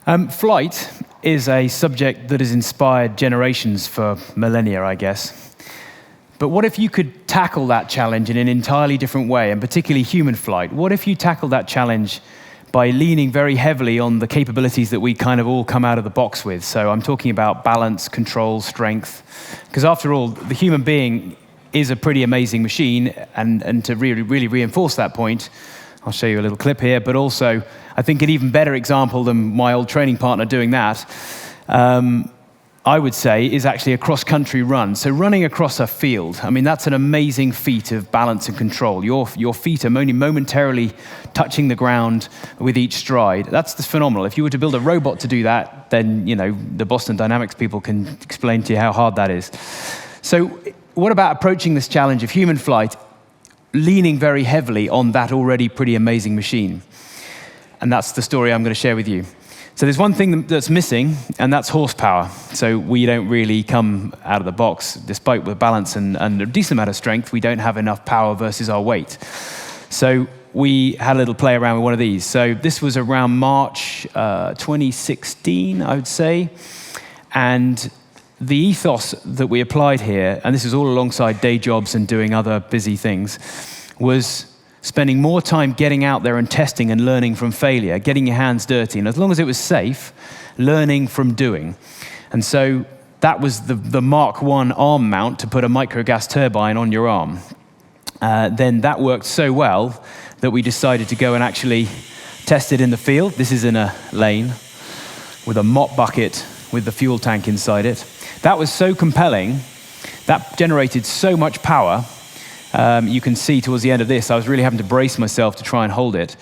Flight is a subject that has inspired generations for millennia, I guess. But what if you could tackle that challenge in an entirely different way, and particularly human flight? What if you tackled that challenge by leaning very heavily on the capabilities that we kind of all come out of the box with? So I'm talking about balance, control, strength. Because after all, the human being is a pretty amazing machine, and to really reinforce that point, I'll show you a little clip here, but also I think an even better example than my old training partner doing that, I would say, is actually a cross-country run. So running across a field, I mean, that's an amazing feat of balance and control. Your feet are only momentarily touching the ground with each stride. That's phenomenal. If you were to build a robot to do that, then, the Boston Dynamics people can explain to you how hard that is. So what about approaching this challenge of human flight, leaning very heavily on that already pretty amazing machine? And that's the story I'm going to share with you. So there's one thing that's missing, and that's horsepower. So we don't really come out of the box, despite with balance and a decent amount of strength, we don't have enough power versus our weight. So we had a little play around with one of these. So this was around March 2016, I would say. And the ethos that we applied here, and this is all alongside day jobs and doing other busy things, was spending more time getting out there and testing and learning from failure, getting your hands dirty, and as long as it was safe, learning from doing. And so that was the Mark I arm mount to put a microgas turbine on your arm. Then that worked so well that we decided to go and actually test it in the field. This is in a lane with a mop bucket with the fuel tank inside it. That was so compelling, that generated so much power. You can see towards the end of this, I was really having to brace myself to try and hold it,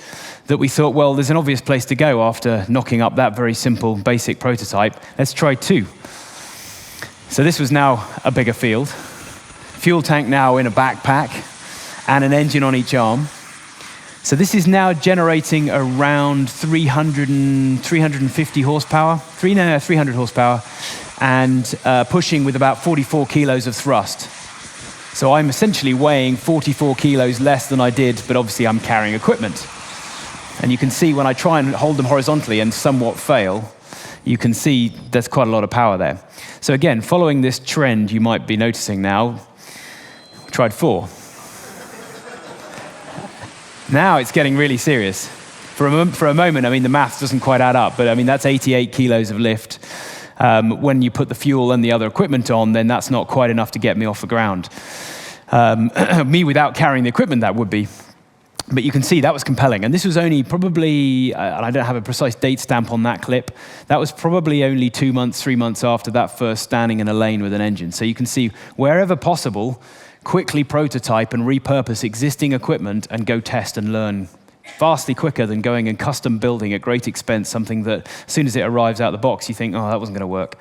that we thought, well, there's an obvious place to go after knocking up that very simple, basic prototype. Let's try two. So this was now a bigger field. Fuel tank now in a backpack, and an engine on each arm. So this is now generating around 350 horsepower, 300 horsepower, and pushing with about 44 kilos of thrust. So I'm essentially weighing 44 kilos less than I did, but obviously I'm carrying equipment. And you can see when I try and hold them horizontally and somewhat fail, you can see there's quite a lot of power there. So again, following this trend you might be noticing now, we tried 4. Now it's getting really serious. For a moment, I mean, the maths doesn't quite add up, but I mean, that's 88 kilos of lift. When you put the fuel and the other equipment on, then that's not quite enough to get me off the ground. Me without carrying the equipment, that would be. But you can see that was compelling. And this was only probably, and I don't have a precise date stamp on that clip, that was probably only 2 months, 3 months after that first standing in a lane with an engine. So you can see, wherever possible, quickly prototype and repurpose existing equipment and go test and learn vastly quicker than going and custom building at great expense something that as soon as it arrives out the box, you think, oh, that wasn't going to work.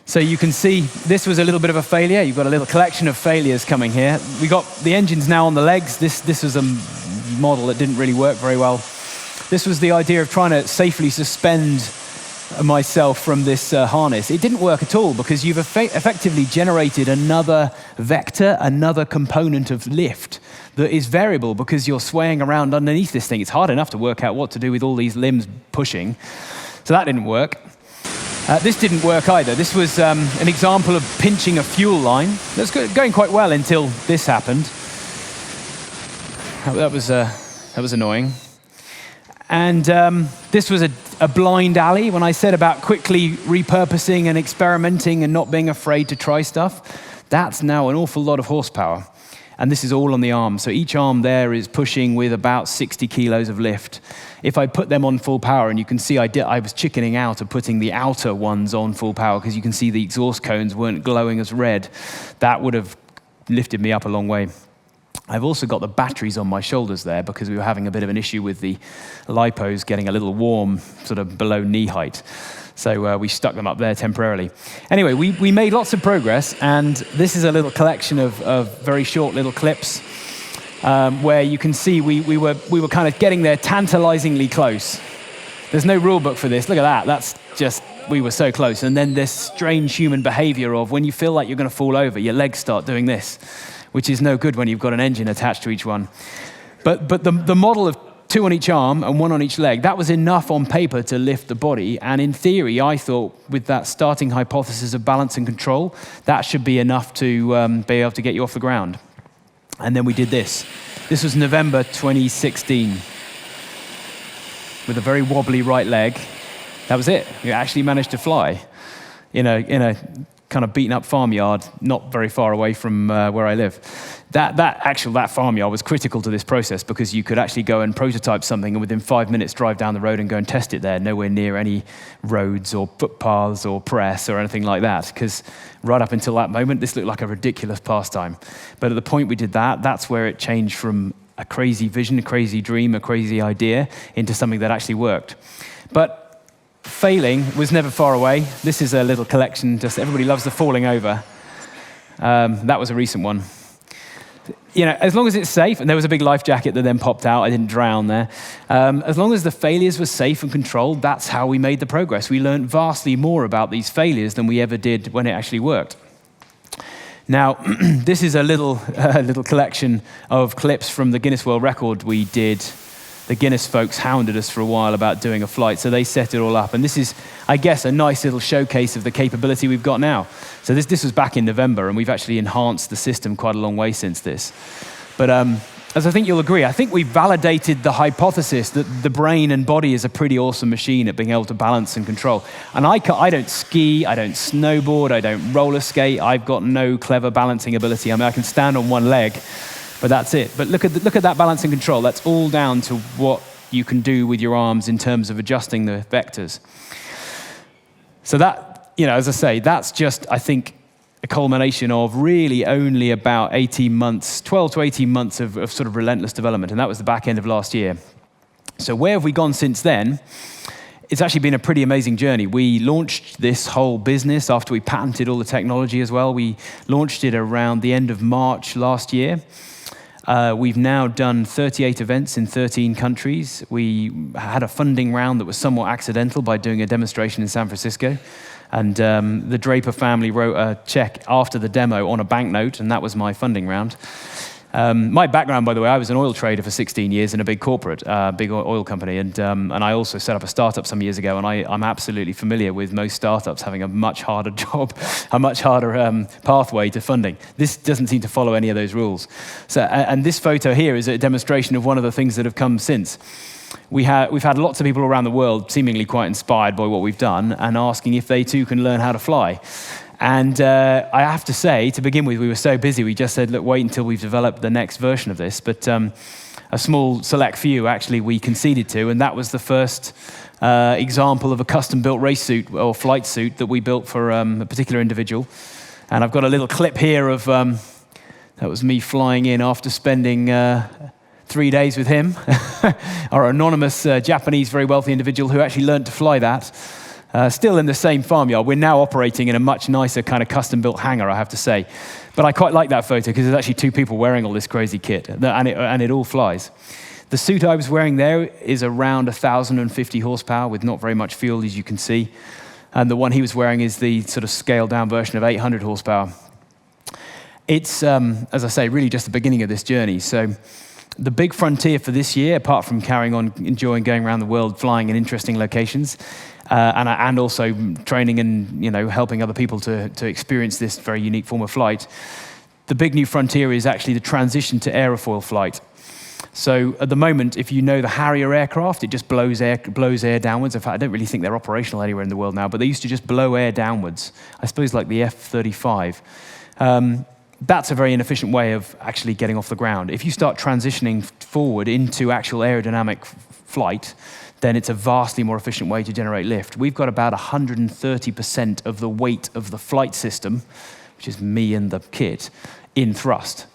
So you can see this was a little bit of a failure. You've got a little collection of failures coming here. We got the engines now on the legs. This was a model that didn't really work very well. This was the idea of trying to safely suspend myself from this harness. It didn't work at all because you've effectively generated another vector, another component of lift that is variable because you're swaying around underneath this thing. It's hard enough to work out what to do with all these limbs pushing. So that didn't work. This didn't work either. This was an example of pinching a fuel line. That was going quite well until this happened. That was annoying. And this was a blind alley. When I said about quickly repurposing and experimenting and not being afraid to try stuff, that's now an awful lot of horsepower. And this is all on the arm. So each arm there is pushing with about 60 kilos of lift. If I put them on full power, and you can see I was chickening out of putting the outer ones on full power because you can see the exhaust cones weren't glowing as red, that would have lifted me up a long way. I've also got the batteries on my shoulders there because we were having a bit of an issue with the lipos getting a little warm, sort of below knee height. So we stuck them up there temporarily. Anyway, we made lots of progress, and this is a little collection of very short little clips where you can see we were kind of getting there tantalizingly close. There's no rule book for this. Look at that. That's just, we were so close. And then this strange human behavior of when you feel like you're going to fall over, your legs start doing this, which is no good when you've got an engine attached to each one. But the model of 2 on each arm and 1 on each leg. That was enough on paper to lift the body. And in theory, I thought with that starting hypothesis of balance and control, that should be enough to be able to get you off the ground. And then we did this. This was November 2016. With a very wobbly right leg. That was it. You actually managed to fly in a kind of beaten up farmyard, not very far away from where I live. That farmyard was critical to this process because you could actually go and prototype something and within 5 minutes drive down the road and go and test it there, nowhere near any roads or footpaths or press or anything like that, because right up until that moment, this looked like a ridiculous pastime. But at the point we did that, that's where it changed from a crazy vision, a crazy dream, a crazy idea into something that actually worked. But failing was never far away. This is a little collection, just everybody loves the falling over. That was a recent one. As long as it's safe, and there was a big life jacket that then popped out, I didn't drown there. As long as the failures were safe and controlled, that's how we made the progress. We learned vastly more about these failures than we ever did when it actually worked. Now, this is a little collection of clips from the Guinness World Record we did. The Guinness folks hounded us for a while about doing a flight, so they set it all up. And this is, I guess, a nice little showcase of the capability we've got now. So this was back in November, and we've actually enhanced the system quite a long way since this. But as I think you'll agree, I think we've validated the hypothesis that the brain and body is a pretty awesome machine at being able to balance and control. And I don't ski, I don't snowboard, I don't roller skate, I've got no clever balancing ability. I mean, I can stand on one leg, but that's it. But look at that balance and control. That's all down to what you can do with your arms in terms of adjusting the vectors. So that, as I say, that's just, I think, a culmination of really only about 18 months, 12 to 18 months of sort of relentless development, and that was the back end of last year. So where have we gone since then? It's actually been a pretty amazing journey. We launched this whole business after we patented all the technology as well. We launched it around the end of March last year. We've now done 38 events in 13 countries. We had a funding round that was somewhat accidental by doing a demonstration in San Francisco. And the Draper family wrote a check after the demo on a banknote, and that was my funding round. My background, by the way, I was an oil trader for 16 years in a big corporate, big oil company, and I also set up a startup some years ago, and I'm absolutely familiar with most startups having a much harder job, a much harder pathway to funding. This doesn't seem to follow any of those rules. So, and this photo here is a demonstration of one of the things that have come since. We've had lots of people around the world seemingly quite inspired by what we've done and asking if they too can learn how to fly. And I have to say, to begin with, we were so busy, we just said, look, wait until we've developed the next version of this. But a small select few, actually, we conceded to, and that was the first example of a custom-built race suit or flight suit that we built for a particular individual. And I've got a little clip here of, that was me flying in after spending 3 days with him, our anonymous Japanese, very wealthy individual who actually learned to fly that. Still in the same farmyard. We're now operating in a much nicer kind of custom-built hangar, I have to say. But I quite like that photo because there's actually 2 people wearing all this crazy kit, and it all flies. The suit I was wearing there is around 1,050 horsepower with not very much fuel, as you can see. And the one he was wearing is the sort of scaled-down version of 800 horsepower. It's, as I say, really just the beginning of this journey. So the big frontier for this year, apart from carrying on enjoying going around the world, flying in interesting locations, and also training and helping other people to experience this very unique form of flight, the big new frontier is actually the transition to aerofoil flight. So at the moment, if you know the Harrier aircraft, it just blows air downwards. In fact, I don't really think they're operational anywhere in the world now, but they used to just blow air downwards. I suppose like the F-35. That's a very inefficient way of actually getting off the ground. If you start transitioning forward into actual aerodynamic flight, then it's a vastly more efficient way to generate lift. We've got about 130% of the weight of the flight system, which is me and the kit, in thrust.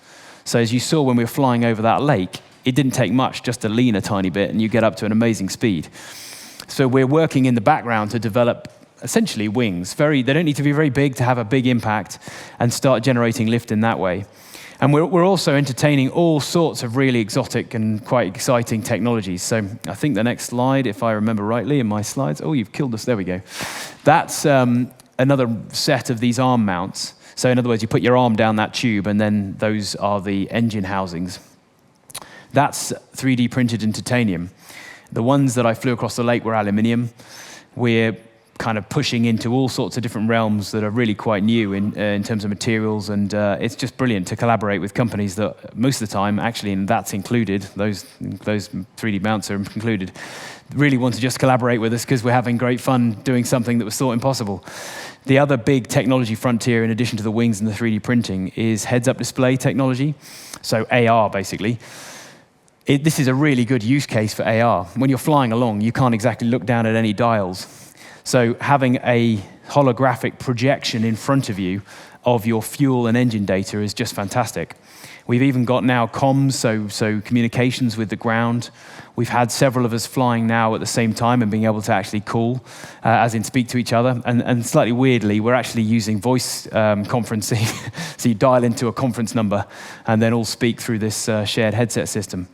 So as you saw when we were flying over that lake, it didn't take much just to lean a tiny bit and you get up to an amazing speed. So we're working in the background to develop essentially wings. They don't need to be very big to have a big impact and start generating lift in that way. And we're also entertaining all sorts of really exotic and quite exciting technologies. So I think the next slide, if I remember rightly in my slides, oh, you've killed us, there we go. That's another set of these arm mounts. So in other words, you put your arm down that tube and then those are the engine housings. That's 3D printed in titanium. The ones that I flew across the lake were aluminium. We're kind of pushing into all sorts of different realms that are really quite new in terms of materials, and it's just brilliant to collaborate with companies that most of the time, actually, and that's included, those 3D mounts are included, really want to just collaborate with us because we're having great fun doing something that was thought impossible. The other big technology frontier, in addition to the wings and the 3D printing, is heads-up display technology, so AR, basically. This is a really good use case for AR. When you're flying along, you can't exactly look down at any dials. So having a holographic projection in front of you of your fuel and engine data is just fantastic. We've even got now comms, so communications with the ground. We've had several of us flying now at the same time and being able to actually call, as in speak to each other. And slightly weirdly, we're actually using voice conferencing. So you dial into a conference number and then all speak through this shared headset system.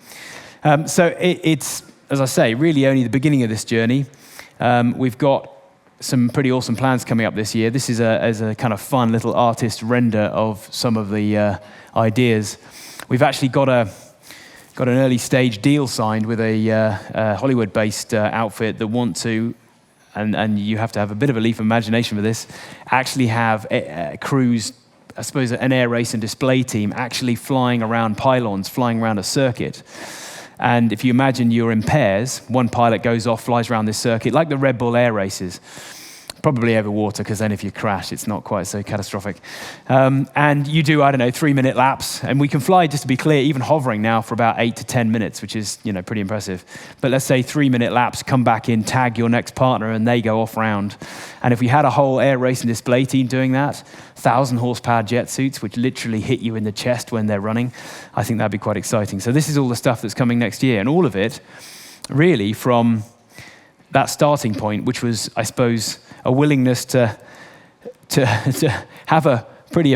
So it's, as I say, really only the beginning of this journey. We've got some pretty awesome plans coming up this year. This is a kind of fun little artist render of some of the ideas. We've actually got an early stage deal signed with a Hollywood-based outfit that want to, and you have to have a bit of a leap of imagination for this, actually have crews, I suppose an air race and display team actually flying around pylons, flying around a circuit. And if you imagine you're in pairs, one pilot goes off, flies around this circuit, like the Red Bull air races, probably over water, because then if you crash, it's not quite so catastrophic. And you do, 3-minute laps, and we can fly, just to be clear, even hovering now for about 8 to 10 minutes, which is, pretty impressive. But let's say 3-minute laps, come back in, tag your next partner, and they go off round. And if we had a whole air race and display team doing that, 1,000 horsepower jet suits, which literally hit you in the chest when they're running, I think that'd be quite exciting. So this is all the stuff that's coming next year, and all of it, really, from that starting point, which was, I suppose, a willingness to have a pretty,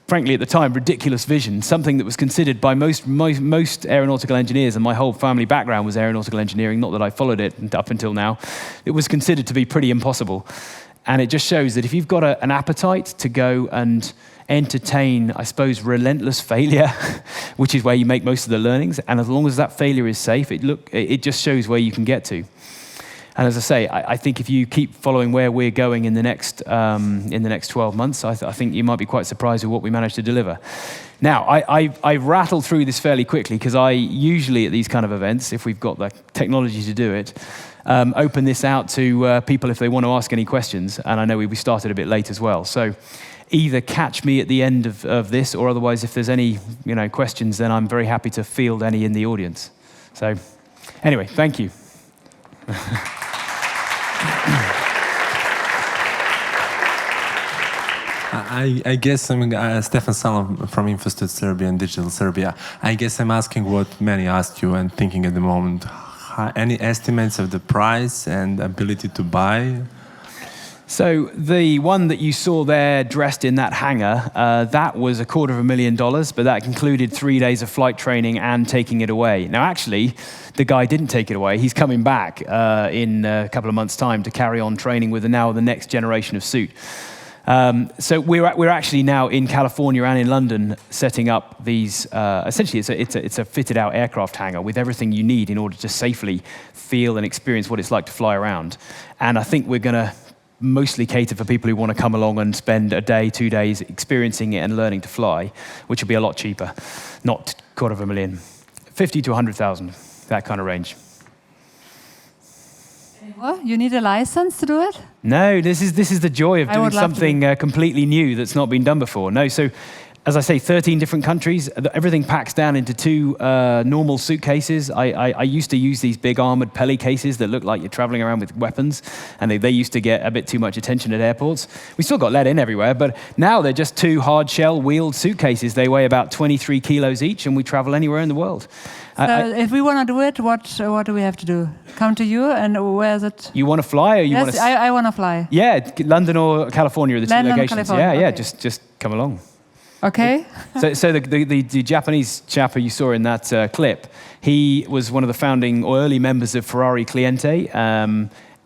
frankly at the time, ridiculous vision, something that was considered by most aeronautical engineers, and my whole family background was aeronautical engineering, not that I followed it up until now, it was considered to be pretty impossible. And it just shows that if you've got an appetite to go and entertain, I suppose, relentless failure, which is where you make most of the learnings, and as long as that failure is safe, it just shows where you can get to. And as I say, I think if you keep following where we're going in the next 12 months, I think you might be quite surprised with what we managed to deliver. Now, I rattled through this fairly quickly because I usually at these kind of events, if we've got the technology to do it, open this out to people if they want to ask any questions. And I know we started a bit late as well. So either catch me at the end of this, or otherwise, if there's any questions, then I'm very happy to field any in the audience. So anyway, thank you. I guess I'm Stefan Salom from Infostud Serbia and Digital Serbia. I guess I'm asking what many asked you and thinking at the moment. Any estimates of the price and ability to buy? So the one that you saw there dressed in that hangar, that was $250,000, but that included 3 days of flight training and taking it away. Now actually, the guy didn't take it away. He's coming back in a couple of months' time to carry on training with the next generation of suit. So we're actually now in California and in London setting up these, essentially it's a fitted out aircraft hangar with everything you need in order to safely feel and experience what it's like to fly around. And I think we're going to mostly cater for people who want to come along and spend a day, 2 days experiencing it and learning to fly, which will be a lot cheaper, not $250,000, 50 to 100,000, that kind of range. What? You need a license to do it? No, this is the joy of doing something completely new that's not been done before. No, so as I say, 13 different countries. Everything packs down into 2 normal suitcases. I used to use these big armored Peli cases that look like you're traveling around with weapons, and they used to get a bit too much attention at airports. We still got let in everywhere, but now they're just 2 hard shell wheeled suitcases. They weigh about 23 kilos each, and we travel anywhere in the world. So if we want to do it, what do we have to do? Come to you, and where is it? You want to fly, or you want to? Yes, I want to fly. Yeah, London or California are the 2 locations. California, Yeah, okay. just come along. Okay. So the Japanese chap who you saw in that clip, he was one of the founding or early members of Ferrari Cliente,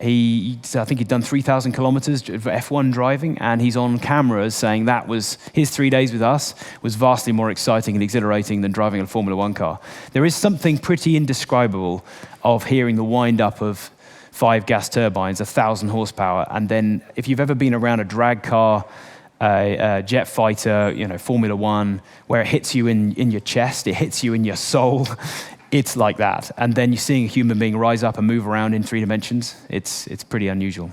I think he'd done 3,000 kilometers of F1 driving, and he's on cameras saying that was his 3 days with us was vastly more exciting and exhilarating than driving a Formula One car. There is something pretty indescribable of hearing the wind up of 5 gas turbines, 1,000 horsepower, and then if you've ever been around a drag car, a jet fighter, Formula One, where it hits you in your chest, it hits you in your soul. It's like that. And then you're seeing a human being rise up and move around in 3 dimensions. It's pretty unusual.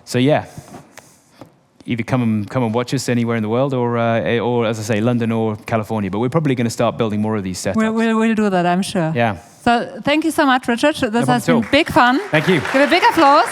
So yeah, either come and watch us anywhere in the world, or as I say, London or California. But we're probably going to start building more of these setups. We'll do that, I'm sure. Yeah. So thank you so much, Richard. This has been big fun. Thank you. Give a big applause.